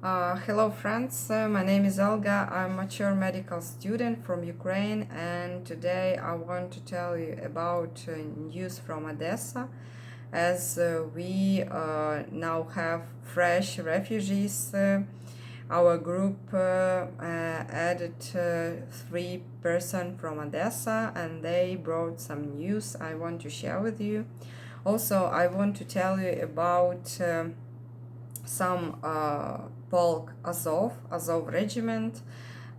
Hello friends, my name is Olga. I'm a mature medical student from Ukraine, and today I want to tell you about news from Odessa, as we now have fresh refugees. Our group added 3 persons from Odessa, and they brought some news I want to share with you. Also, I want to tell you about some polk Azov Regiment,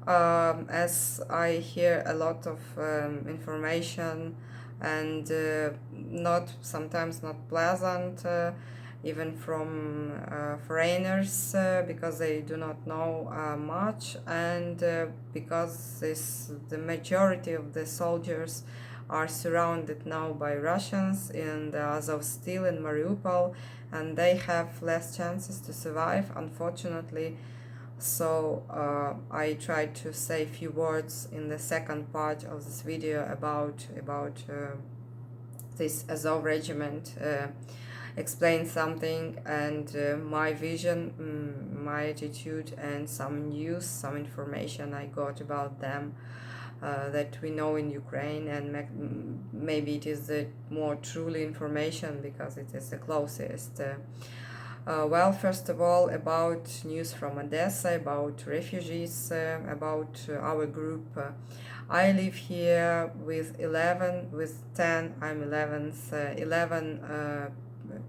as I hear a lot of information and not sometimes not pleasant, even from foreigners, because they do not know much, and because the majority of the soldiers are surrounded now by Russians in the Azov Stil in Mariupol, and they have less chances to survive, unfortunately. So I tried to say a few words in the second part of this video about this Azov Regiment, explain something, and my vision, my attitude, and some news, some information I got about them that we know in Ukraine, and maybe it is the more truly information because it is the closest. Well, first of all, about news from Odessa, about refugees, about our group. I live here with 10, I'm 11th,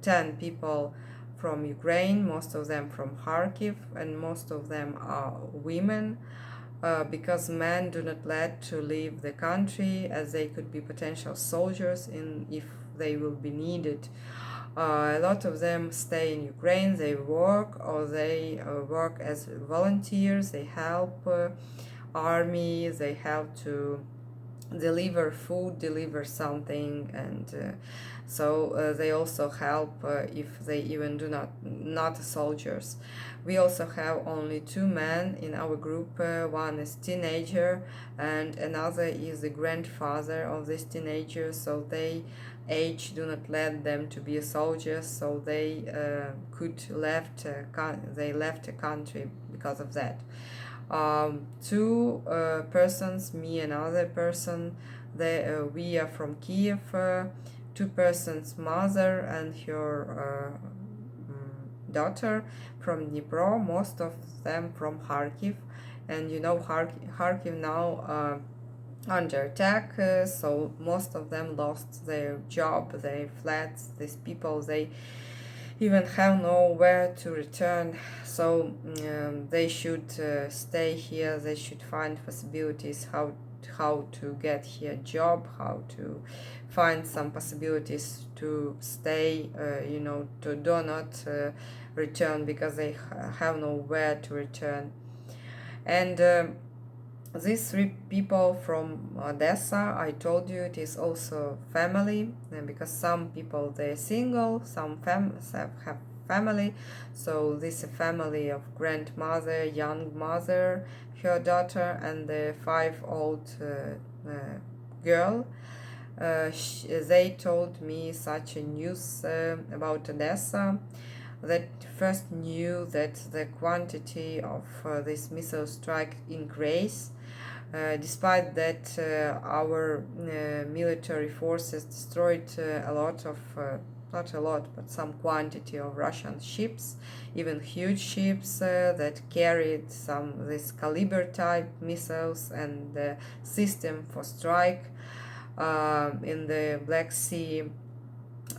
10 people from Ukraine, most of them from Kharkiv, and most of them are women. Because men do not let to leave the country, as they could be potential soldiers if they will be needed. A lot of them stay in Ukraine, they work, or they work as volunteers, they help army, they help to deliver food, deliver something, and so they also help if they even do not soldiers. We also have only 2 men in our group. One is teenager and another is the grandfather of this teenager, so they age do not let them to be a soldier, so they left the country because of that. 2 persons, me and another person, we are from Kiev. 2 persons, mother and her daughter from Dnipro, most of them from Kharkiv, and you know Kharkiv now under attack, so most of them lost their job, their flats. These people, they even have nowhere to return, so they should stay here. They should find possibilities how to get here a job, how to find some possibilities to stay, to do not return, because they have nowhere to return. And these 3 people from Odessa, I told you, it is also family, because some people, they're single, some have family. So this is a family of grandmother, young mother, her daughter, and the 5-old girl. They told me such a news about Odessa, that first knew that the quantity of this missile strike increased. Despite that, our military forces destroyed a lot of, not a lot, but some quantity of Russian ships, even huge ships that carried this caliber type missiles and the system for strike in the Black Sea.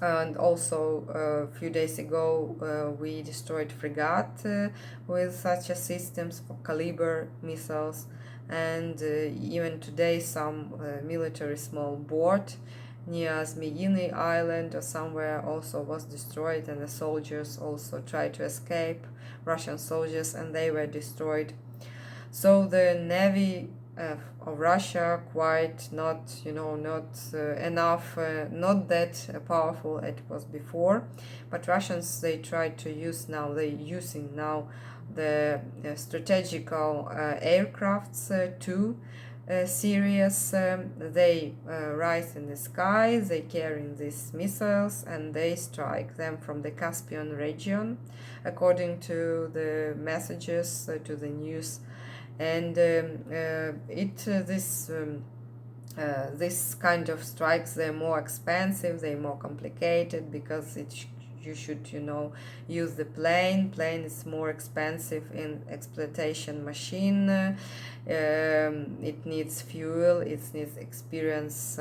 And also a few days ago we destroyed frigate with such a systems for caliber missiles, and even today some military small boat near Zmeyiny Island or somewhere also was destroyed, and the soldiers also tried to escape, Russian soldiers, and they were destroyed. So the navy of Russia quite not enough, not that powerful it was before, but Russians, they try to use now, they're using now the strategical aircrafts too, serious. They rise in the sky, they carry these missiles, and they strike them from the Caspian region, according to the messages to the news. And this kind of strikes, they're more expensive, they're more complicated, because you should use the plane is more expensive in exploitation machine. It needs fuel, it needs experienced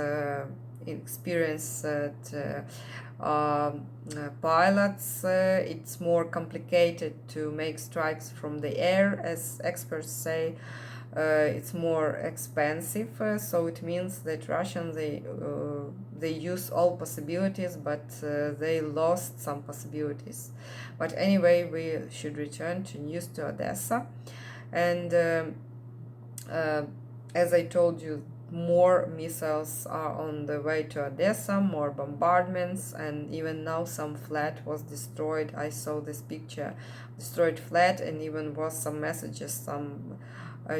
pilots. It's more complicated to make strikes from the air, as experts say. It's more expensive, so it means that Russians, they use all possibilities, but they lost some possibilities. But anyway, we should return to news, to Odessa. And as I told you, more missiles are on the way to Odessa, more bombardments, and even now some flat was destroyed. I saw this picture, destroyed flat, and even was some messages, some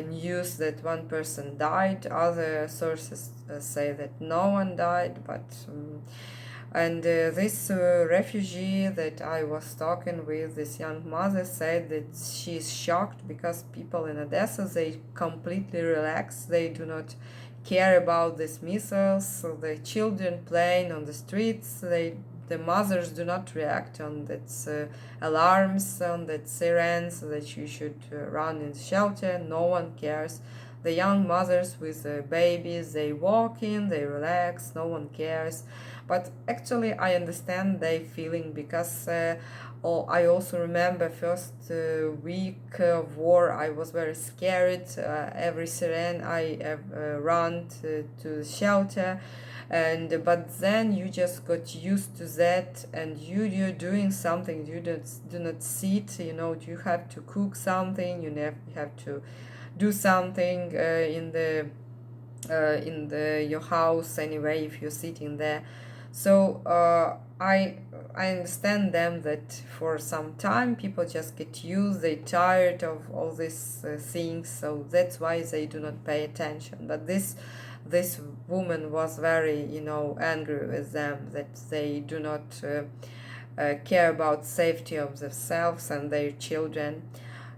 news that one person died. Other sources say that no one died, but and this refugee that I was talking with, this young mother, said that she is shocked because people in Odessa, they completely relax, they do not care about these missiles. So the children playing on the streets, the mothers do not react on that alarms, on that sirens, that you should run in the shelter. No one cares. The young mothers with the babies, they walk in, they relax, no one cares. But actually I understand their feeling, because I also remember first week of war, I was very scared. Every siren I run to the shelter. But then you just got used to that, and you're doing something, you do not sit, you have to cook something, you have to do something in your house anyway, if you're sitting there. So I understand them, that for some time people just get used, they tired of all these things, so that's why they do not pay attention. But this woman was very angry with them, that they do not care about safety of themselves and their children.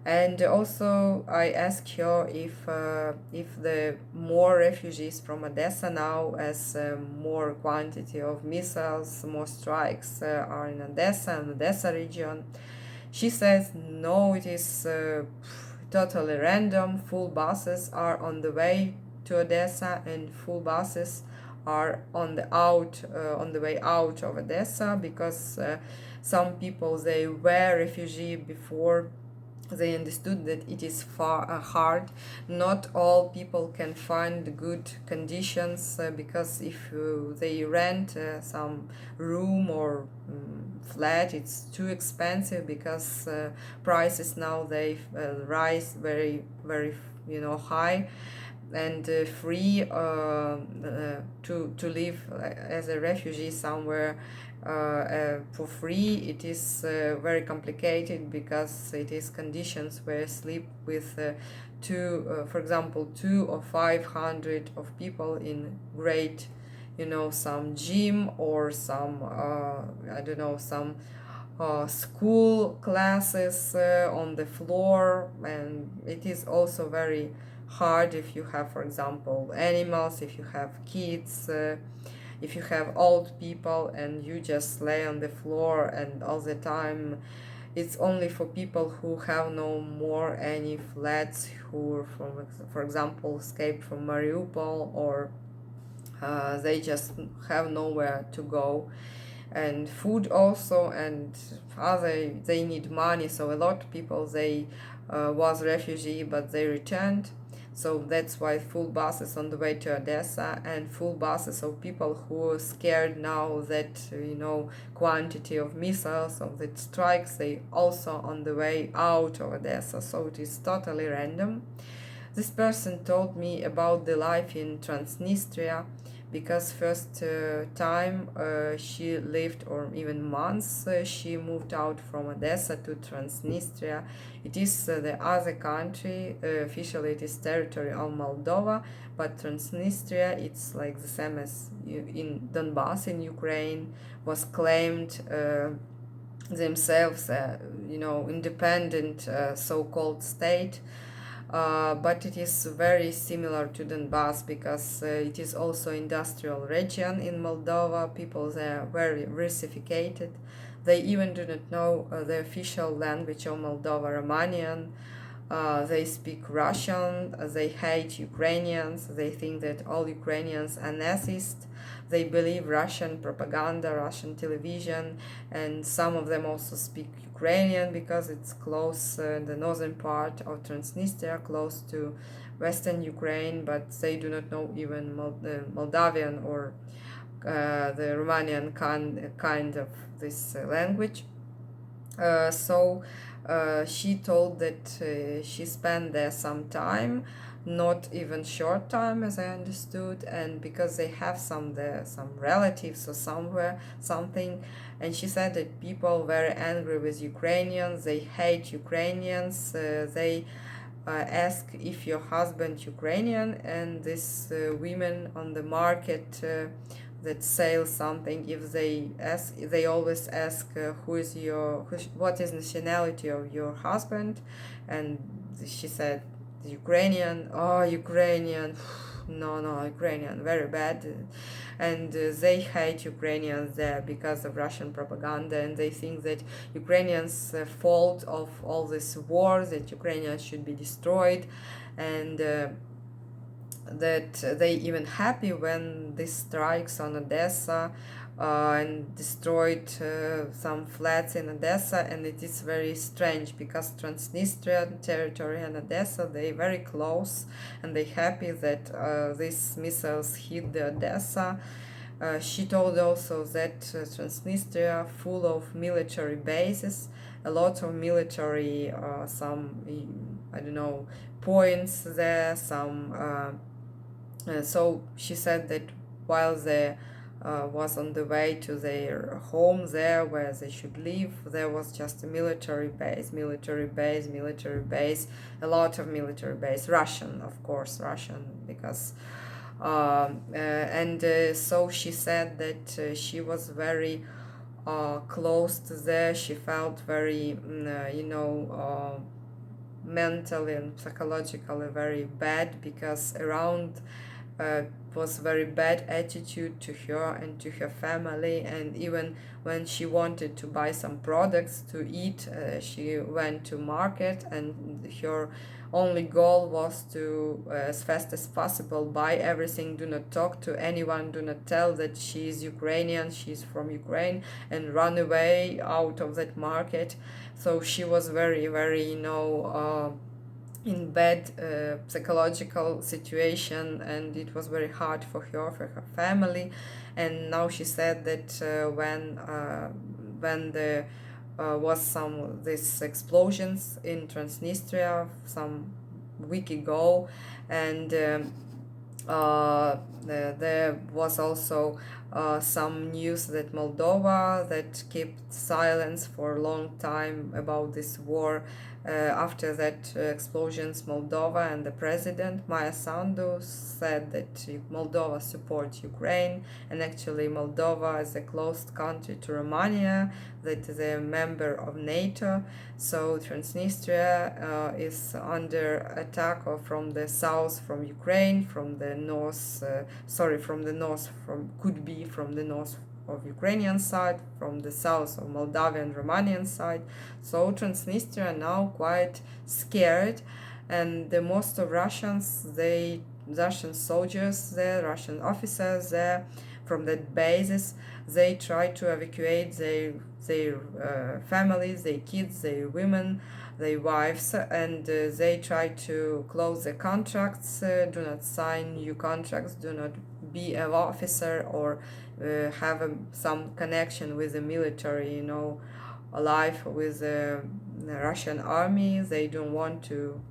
And also I asked her if the more refugees from Odessa now, as more quantity of missiles, more strikes are in Odessa and Odessa region. She says no, it is totally random. Full buses are on the way to Odessa, and full buses are on the way out of Odessa, because some people, they were refugee before. They understood that it is hard. Not all people can find good conditions, because if they rent some room or flat, it's too expensive, because prices now, they rise very, very high. And free to live as a refugee somewhere for free, it is very complicated, because it is conditions where sleep with for example 200 or 500 of people in great some gym, or some some school classes on the floor. And it is also very hard if you have, for example, animals, if you have kids, if you have old people, and you just lay on the floor, and all the time it's only for people who have no more any flats, who for example escaped from Mariupol, or they just have nowhere to go. And food also, and other, they need money. So a lot of people, they was refugee, but they returned. So that's why full buses on the way to Odessa, and full buses of people who are scared now that quantity of missiles, of the strikes, they also on the way out of Odessa. So it is totally random. This person told me about the life in Transnistria, because first time she lived, or even months, she moved out from Odessa to Transnistria. It is the other country, officially it is territory of Moldova, but Transnistria, it's like the same as in Donbass in Ukraine, was claimed themselves, independent so-called state. But it is very similar to Donbass because it is also industrial region in Moldova. People there are very Russificated. They even do not know the official language of Moldova, Romanian. They speak Russian. They hate Ukrainians. They think that all Ukrainians are Nazis. They believe Russian propaganda, Russian television, and some of them also speak Ukrainian because it's close, the northern part of Transnistria, close to western Ukraine, but they do not know even Moldavian or the Romanian kind of this language. So she told that she spent there some time, not even short time as I understood, and because they have some relatives or something, and she said that people very angry with Ukrainians, they hate Ukrainians, they ask if your husband Ukrainian, and these women on the market that sell something, if they always ask what is nationality of your husband, and she said Ukrainian. Oh, Ukrainian. No, Ukrainian, very bad. And they hate Ukrainians there because of Russian propaganda, and they think that Ukrainians' fault of all this war, that Ukrainians should be destroyed, and that they even happy when these strikes on Odessa and destroyed some flats in Odessa. And it is very strange because Transnistria territory and Odessa, they very close, and they happy that these missiles hit the Odessa. She told also that Transnistria full of military bases, a lot of military some points there, some so she said that while they was on the way to their home there where they should live, there was just a military base, a lot of military base, Russian, of course, Russian, because so she said that she was very close to there. She felt very mentally and psychologically very bad, because around was very bad attitude to her and to her family. And even when she wanted to buy some products to eat, she went to market, and her only goal was to as fast as possible buy everything, do not talk to anyone, do not tell that she is Ukrainian, she's from Ukraine, and run away out of that market. So she was very in bad psychological situation, and it was very hard for her family. And now she said that when there was some these explosions in Transnistria some week ago, and there was also some news that Moldova that kept silence for a long time about this war. After that explosions, Moldova and the president Maya Sandu said that Moldova supports Ukraine, and actually Moldova is a closed country to Romania, that is a member of NATO. So Transnistria is under attack from the south, from Ukraine, from the north, from the north, could be from the north of Ukrainian side, from the south of Moldavian, Romanian side. So Transnistria are now quite scared, and the most of Russian soldiers there, Russian officers there, from the bases, they try to evacuate their families, their kids, their women, their wives, and they try to close the contracts, do not sign new contracts, do not be an officer or have some connection with the military, life with the Russian army. They don't want to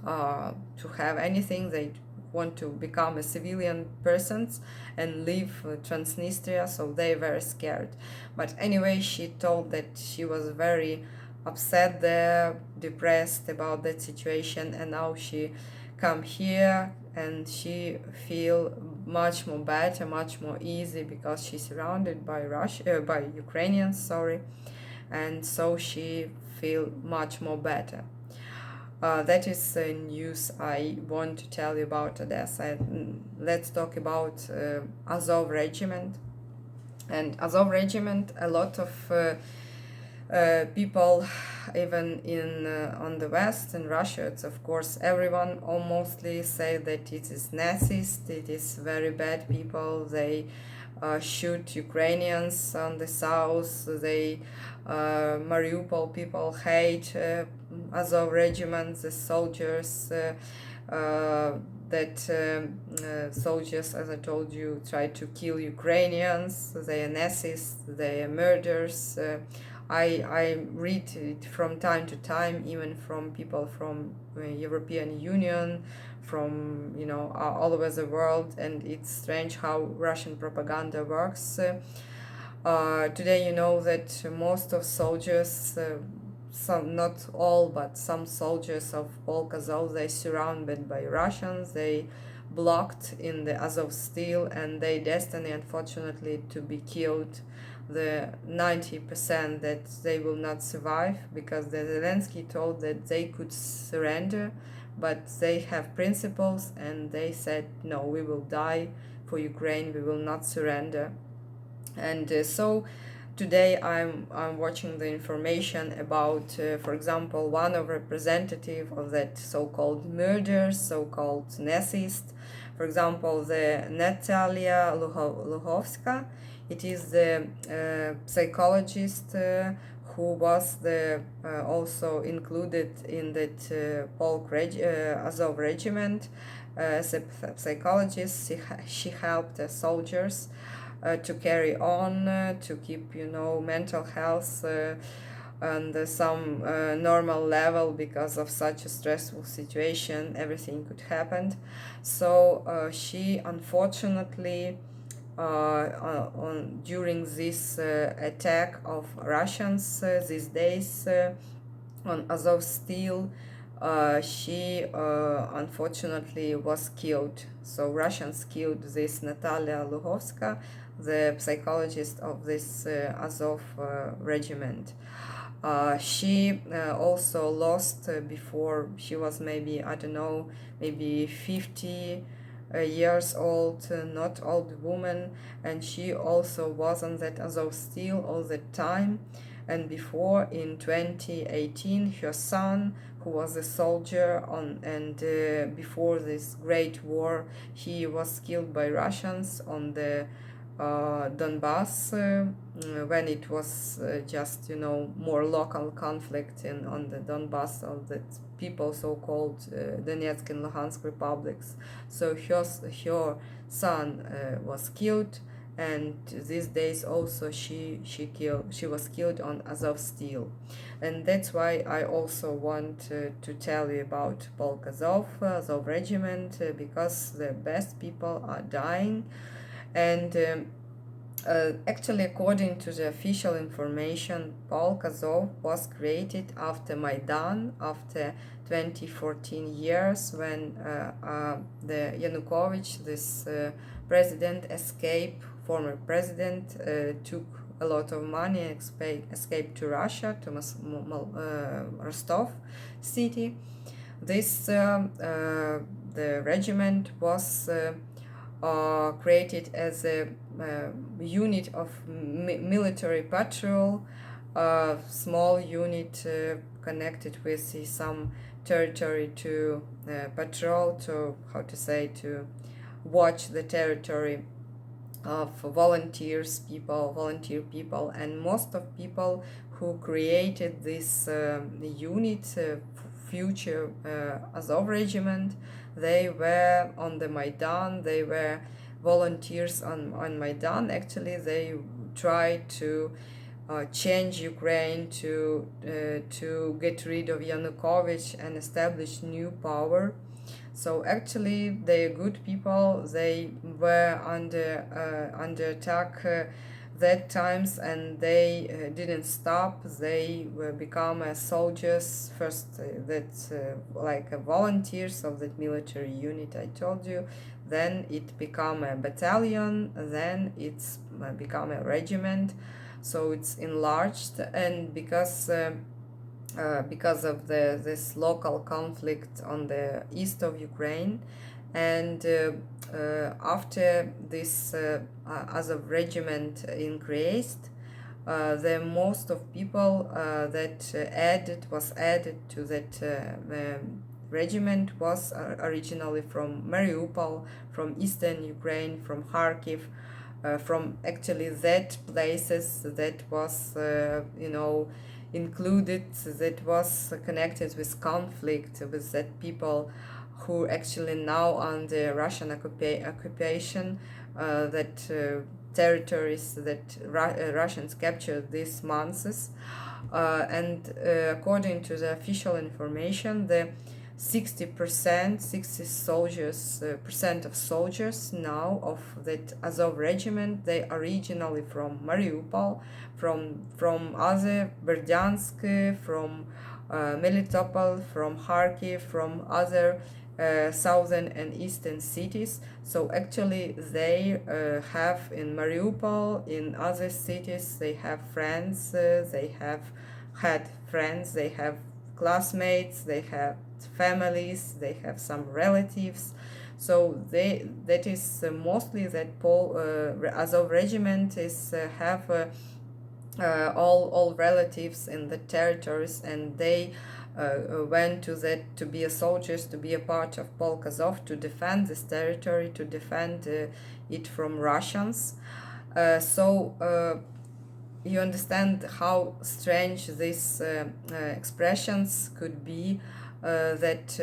have anything. They want to become a civilian persons and leave Transnistria, so they were scared. But anyway, she told that she was very upset there, depressed about that situation, and now she come here and she feel much more better, much more easy, because she's surrounded by by Ukrainians, sorry, and so she feel much more better. That is the news I want to tell you about Odessa. Let's talk about Azov Regiment. And Azov Regiment, a lot of people, even in on the West, in Russia, it's of course everyone almostly say that it is Nazist, it is very bad people, they shoot Ukrainians on the south, they Mariupol people hate Azov Regiment, the soldiers, soldiers, as I told you, try to kill Ukrainians, they are Nazis, they are murderers. I read it from time to time, even from people from European Union, from all over the world, and it's strange how Russian propaganda works. Today, you know that most of soldiers, some, not all, but some soldiers of Polk Azov, they surrounded by Russians, they blocked in the Azov Steel, and they destiny, unfortunately, to be killed. The 90% that they will not survive, because the Zelensky told that they could surrender, but they have principles, and they said, no, we will die for Ukraine, we will not surrender. And so today I'm watching the information about, for example, one of representative of that so-called murderers, so-called Nazist, for example, the Natalia Luhovska. It is the psychologist who was also included in that Azov Regiment. As a psychologist, she helped the soldiers to carry on, to keep mental health on some normal level, because of such a stressful situation everything could happen. So she unfortunately during this attack of Russians these days on Azov Steel, she unfortunately was killed. So Russians killed this Natalia Luhovska, the psychologist of this Azov Regiment. She also lost before she was maybe, I don't know, maybe 50 years old, not old woman, and she also was on that Azov Steel all the time. And before, in 2018, her son, who was a soldier before this great war, he was killed by Russians on the Donbass, when it was just more local conflict on the Donbass of the people so-called Donetsk and Luhansk republics. So her son was killed, and these days also she was killed on Azov Steel. And that's why I also want to tell you about Polk Azov Regiment, because the best people are dying. And actually, according to the official information, Polk Azov was created after Maidan, after 2014 years, when the Yanukovych, this president, former president, took a lot of money, escaped to Russia, to Rostov city. This the regiment was created as a unit of military patrol, small unit connected with some territory to patrol, to to watch the territory of volunteer people. And most of people who created this unit, future Azov Regiment, they were on the Maidan, they were volunteers on Maidan. Actually, they tried to change Ukraine, to get rid of Yanukovych and establish new power. So actually, they're good people. They were under attack that times, and they didn't stop. They become soldiers first, like volunteers of that military unit I told you. Then it become a battalion. Then it's become a regiment. So it's enlarged, and because of this local conflict on the east of Ukraine, and after this Azov Regiment increased, the most of people that was added to that regiment was originally from Mariupol, from eastern Ukraine, from Kharkiv, from actually that places that was included, that was connected with conflict, with that people who actually now under Russian occupation, that territories that Russians captured these months. And according to the official information, the 60% of soldiers now of that Azov regiment, they originally from Mariupol, from other Berdyansk, from Melitopol, from Kharkiv, from other southern and eastern cities. So actually they have in Mariupol, in other cities, they have friends, they have had friends, they have classmates, they have families, they have some relatives. So that is mostly that Azov regiment is have all relatives in the territories, and they went to that to be a soldiers, to be a part of Polk Azov, to defend this territory, to defend it from Russians. So you understand how strange these expressions could be, that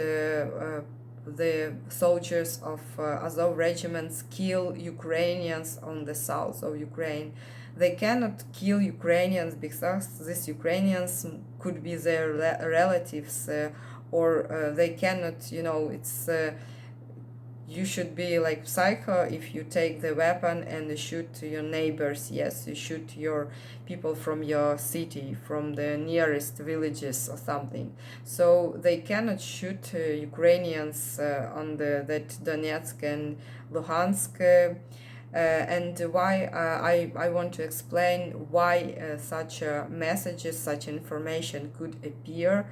the soldiers of Azov regiments kill Ukrainians on the south of Ukraine. They cannot kill Ukrainians because these Ukrainians could be their relatives, or they cannot, it's you should be like psycho if you take the weapon and you shoot your neighbors. Yes, you shoot your people from your city, from the nearest villages or something. So they cannot shoot Ukrainians on that Donetsk and Luhansk. And why I want to explain why such messages, such information could appear,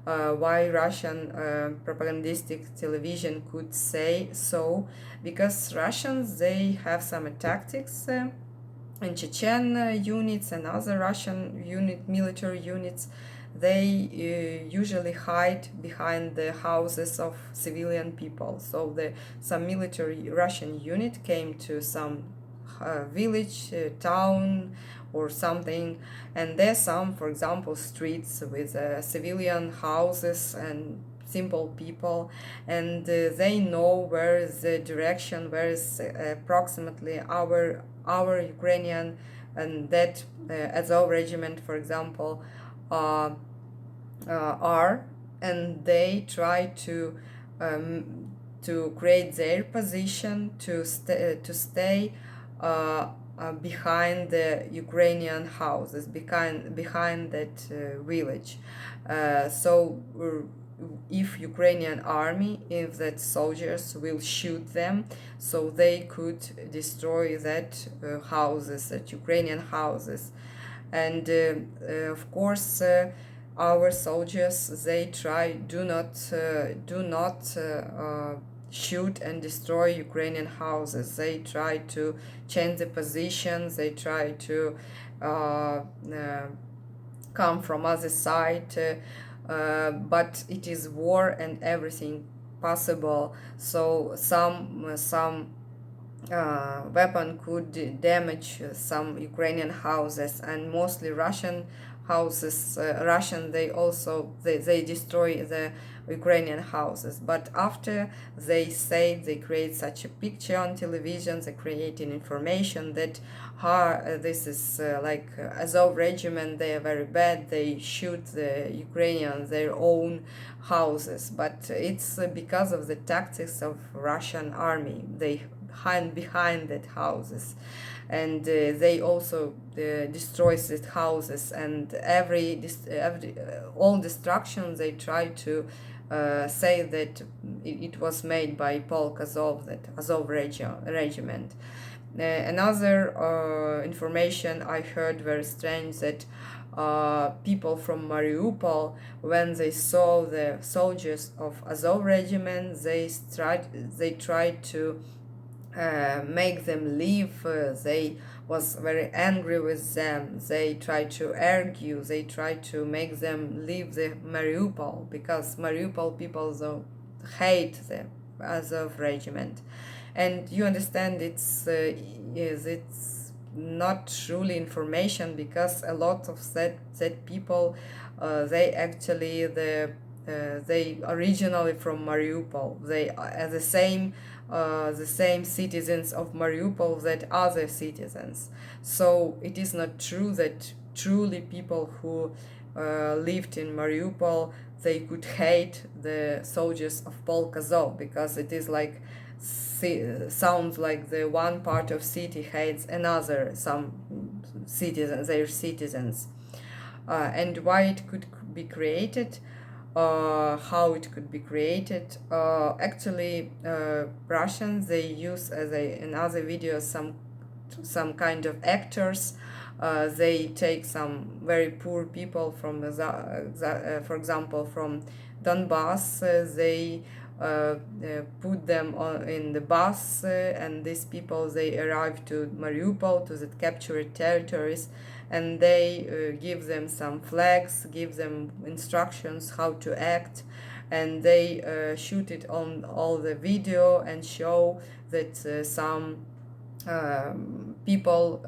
why Russian propagandistic television could say so, because Russians, they have some tactics, and Chechen units and other Russian military units, they usually hide behind the houses of civilian people. So some military Russian unit came to some village, town or something, and there's some, for example, streets with civilian houses and simple people, and they know where is the direction, where is approximately our Ukrainian and that Azov regiment, for example, are, and they try to create their position, to stay behind the Ukrainian houses, behind that village. So if Ukrainian army, if that soldiers will shoot them, so they could destroy that houses, that Ukrainian houses. And of course our soldiers, they do not shoot and destroy Ukrainian houses. They try to change the positions, they try to come from other side, but it is war and everything possible. So some weapon could damage some Ukrainian houses, and mostly Russian houses Russian, they destroy the Ukrainian houses. But after they say they create such a picture on television, they creating information that this is like Azov Regiment, they are very bad, they shoot the Ukrainians, their own houses. But it's because of the tactics of Russian army. They hide behind that houses, and they also destroys the houses, and all destruction they try to say that it was made by Polk Azov, that Azov Regiment. Another information I heard very strange, that people from Mariupol, when they saw the soldiers of Azov Regiment, they tried to make them leave. They was very angry with them. They tried to argue. They tried to make them leave the Mariupol, because Mariupol people though hate the Azov Regiment. And you understand, it's not truly information, because a lot of that people they actually they originally from Mariupol. They are the same citizens of Mariupol that other citizens. So it is not true that truly people who lived in Mariupol, they could hate the soldiers of Polk Azov, because it is like sounds like the one part of city hates another, some citizens, their citizens. And why it could be created, how it could be created. Actually, Russians, they use, as in other videos, some kind of actors. They take some very poor people from, for example, from Donbass. They put them in the bus, and these people, they arrive to Mariupol, to the captured territories, and they give them some flags, give them instructions how to act, and they shoot it on all the video and show that some people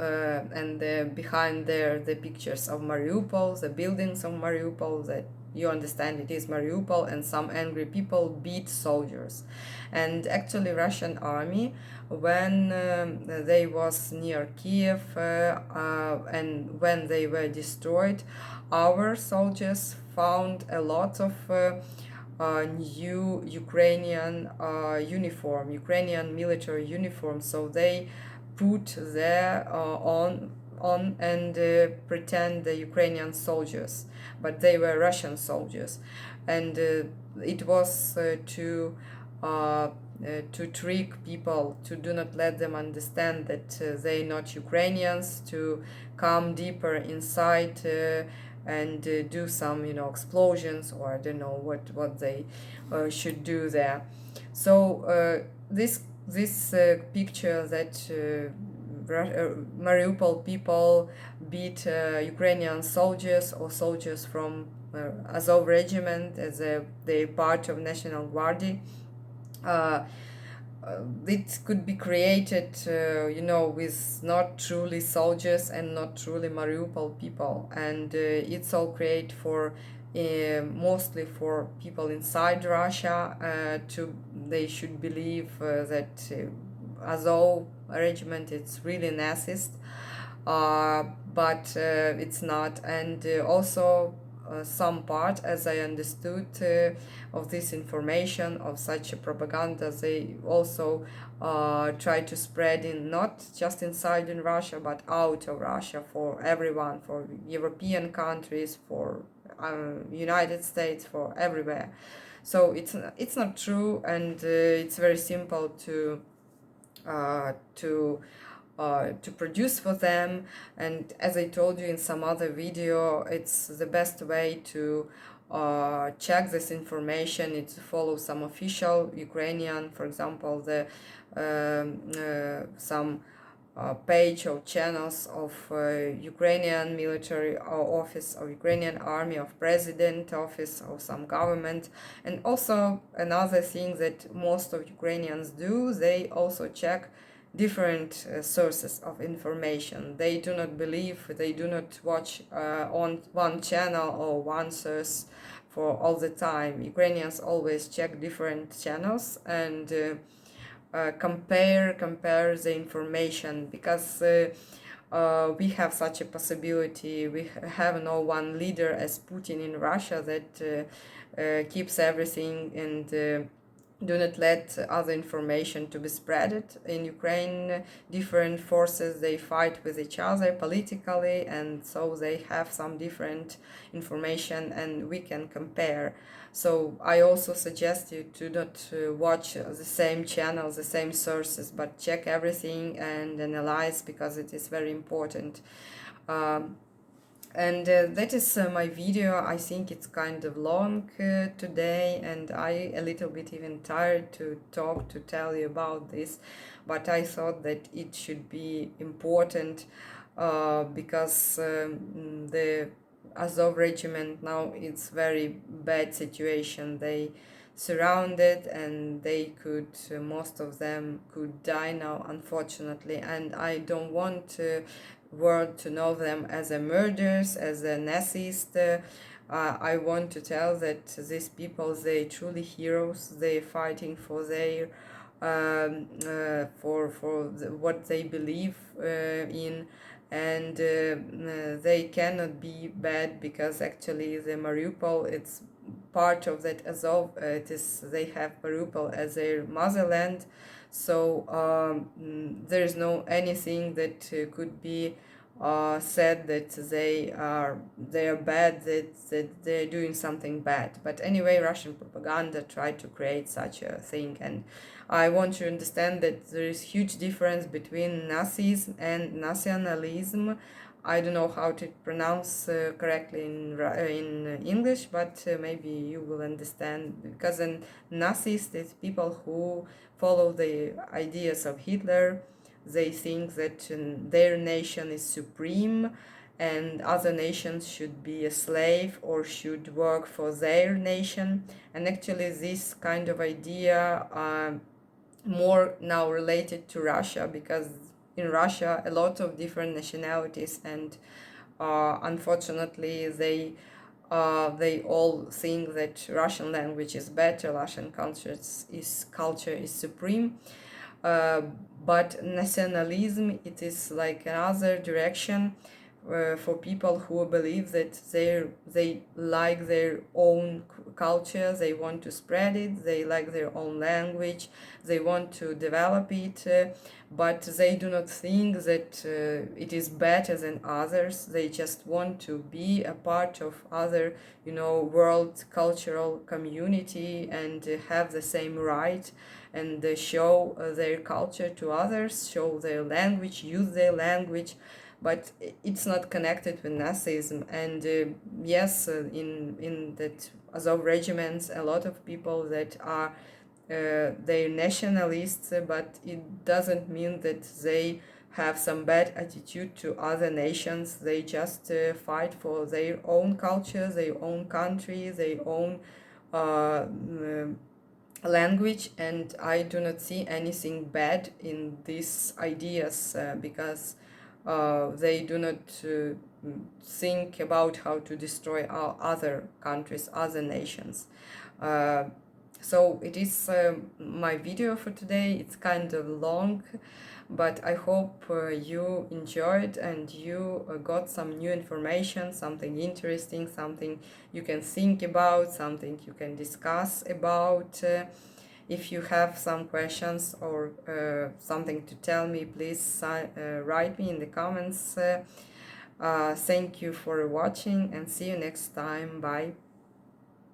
and behind there the pictures of Mariupol, the buildings of Mariupol, that you understand it is Mariupol, and some angry people beat soldiers. And actually Russian army, when they was near Kiev and when they were destroyed, our soldiers found a lot of new Ukrainian Ukrainian military uniform. So they put there on and pretend the Ukrainian soldiers, but they were Russian soldiers. And it was to trick people, to do not let them understand that they're not Ukrainians, to come deeper inside and do some, explosions, or I don't know what they should do there. So this picture that Mariupol people beat Ukrainian soldiers, or soldiers from Azov Regiment, as they part of National Guard. It could be created, with not truly soldiers and not truly Mariupol people, and it's all created for mostly for people inside Russia. They should believe that Azov Regiment it's really Nazist, but it's not. And also some part, as I understood, of this information, of such a propaganda, they also try to spread in not just inside in Russia, but out of Russia, for everyone, for European countries, for United States, for everywhere. So it's not true, and it's very simple to produce for them. And as I told you in some other video, it's the best way to check this information. It's to follow some official Ukrainian, for example, the some page or channels of Ukrainian military office, of Ukrainian army, of president office, of some government. And also another thing that most of Ukrainians do, they also check different sources of information. They do not believe, they do not watch on one channel or one source for all the time. Ukrainians always check different channels and compare the information, because we have such a possibility. We have no one leader as Putin in Russia that keeps everything and do not let other information to be spreaded. In Ukraine, different forces, they fight with each other politically, and so they have some different information and we can compare. So I also suggest you to not watch the same channels, the same sources, but check everything and analyze, because it is very important. And that is my video. I think it's kind of long today, and I a little bit even tired to talk, to tell you about this, but I thought that it should be important because the Azov Regiment now, it's very bad situation. They surrounded and they could, most of them could die now, unfortunately, and I don't want world to know them as a murderers, as a Nazis. I want to tell that these people, they truly heroes. They're fighting for their what they believe in, and they cannot be bad, because actually the Mariupol, it's part of that Azov. They have Mariupol as their motherland. So there is no anything that could be said that they are bad, that they're doing something bad. But anyway, Russian propaganda tried to create such a thing, and I want you to understand that there is huge difference between Nazism and nationalism. I don't know how to pronounce correctly in English, but maybe you will understand, because in Nazis, it's people who follow the ideas of Hitler. They think that their nation is supreme and other nations should be a slave or should work for their nation. And actually this kind of idea more now related to Russia, because in Russia a lot of different nationalities, and unfortunately they all think that Russian language is better, Russian culture is supreme. But nationalism, it is like another direction for people who believe that they like their own culture, they want to spread it, they like their own language, they want to develop it, but they do not think that it is better than others. They just want to be a part of other, world cultural community and have the same right, and show their culture to others, show their language, use their language, but it's not connected with Nazism. And yes, in that Azov regiments, a lot of people that are they're nationalists, but it doesn't mean that they have some bad attitude to other nations. They just fight for their own culture, their own country, their own language, and I do not see anything bad in these ideas, because they do not think about how to destroy our other countries, other nations. So it is my video for today. It's kind of long, but I hope you enjoyed and you got some new information, something interesting, something you can think about, something you can discuss about. If you have some questions or something to tell me, please write me in the comments. Thank you for watching and see you next time. Bye.